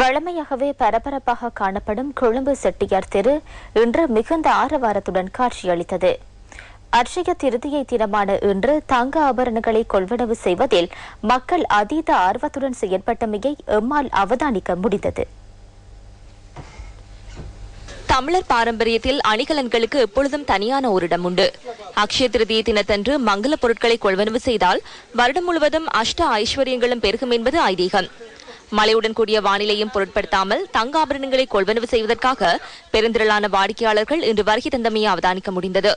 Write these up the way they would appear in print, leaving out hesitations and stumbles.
வழமையாகவே பரபரப்பாக காணப்படும் கொழும்பு செட்டியார் தெரு இன்று மிகுந்த ஆரவாரத்துடன் காட்சியளித்தது. அட்சய திருதியை தினமான இன்று தங்க ஆபரணங்களை கொள்வனவு செய்வதில் மக்கள் அதீத ஆர்வத்துடன் செயற்பட்டமையை எம்மால் அவதானிக்க முடிந்தது. தமிழர் பாரம்பரியத்தில் அணிகலன்களுக்கு எப்பொழுதும் தனியான ஒரு இடம் உண்டு. அக்ஷய திருதியை தினத்தன்று மங்கள பொருட்களை கொள்வனவு செய்தால் வருடம் முழுவதும் அஷ்ட ஐஸ்வர்யங்களும் பெருகும் என்பது ஐதீகம். மழையுடன் கூடிய வானிலையும் பொருட்படுத்தாமல் தங்க ஆபரணங்களை கொள்வனவு செய்வதற்காக பெருந்திரளான வாடிக்கையாளர்கள் இன்று வருகை தந்தமையை அவதானிக்க முடிந்தது.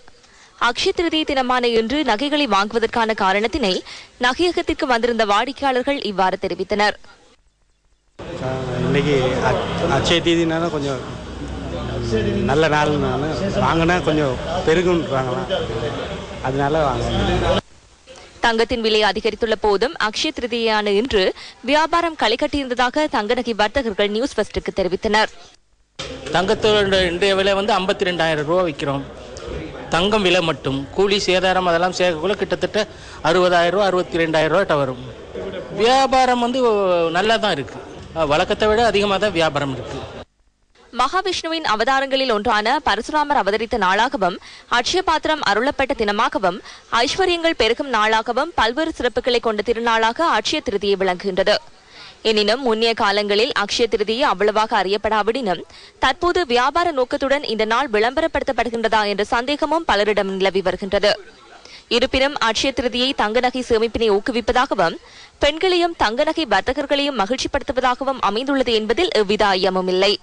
அக்ஷய திருதியை தினமான இன்று நகைகளை வாங்குவதற்கான காரணத்தினை நகையகத்திற்கு வந்திருந்த வாடிக்கையாளர்கள் இவ்வாறு தெரிவித்தனர். இன்னைக்கு அக்ஷய தீதினால கொஞ்சம் நல்ல நாள் வாங்கினா கொஞ்சம் பெருகுன்றாங்களாம், அதனால வாங்க. தங்கத்தின் விலை அதிகரித்துள்ள போதும் அக்ஷய திருதியான இன்று வியாபாரம் களை கட்டியிருந்ததாக தங்க நகை வர்த்தகர்கள் நியூஸ் ஃபர்ஸ்டுக்கு தெரிவித்தனர். தங்கத்தோட இன்றைய விலை 52,000 ரூபா விற்கிறோம். தங்கம் விலை மட்டும் கூலி சேதாரம் அதெல்லாம் சேர்க்கக்குள்ள கிட்டத்தட்ட 60,000 ரூபா 62,000 ரூபாய்ட்ட வரும். வியாபாரம் நல்லா தான் இருக்கு, வழக்கத்தை விட அதிகமாக தான் வியாபாரம் இருக்கு. மகாவிஷ்ணுவின் அவதாரங்களில் ஒன்றான பரசுராமர் அவதரித்த நாளாகவும் அட்சய பாத்திரம் அருளப்பட்ட தினமாகவும் ஐஸ்வர்யங்கள் பெருகும் நாளாகவும் பல்வேறு சிறப்புகளை கொண்ட திருநாளாக அட்சய திருதியை விளங்குகின்றது. எனினும் முன்னைய காலங்களில் அக்ஷய திருதியை அவ்வளவாக அறியப்படாவிடனும் தற்போது வியாபார நோக்கத்துடன் இந்த நாள் விளம்பரப்படுத்தப்படுகின்றதா என்ற சந்தேகமும் பலரிடம் நிலவி வருகின்றது. இருப்பினும் அட்சய திருதியை தங்க நகை சேமிப்பினை ஊக்குவிப்பதாகவும் பெண்களையும் தங்க நகை வர்த்தகர்களையும் மகிழ்ச்சிப்படுத்துவதாகவும் அமைந்துள்ளது என்பதில் எவ்வித ஐயமும் இல்லை.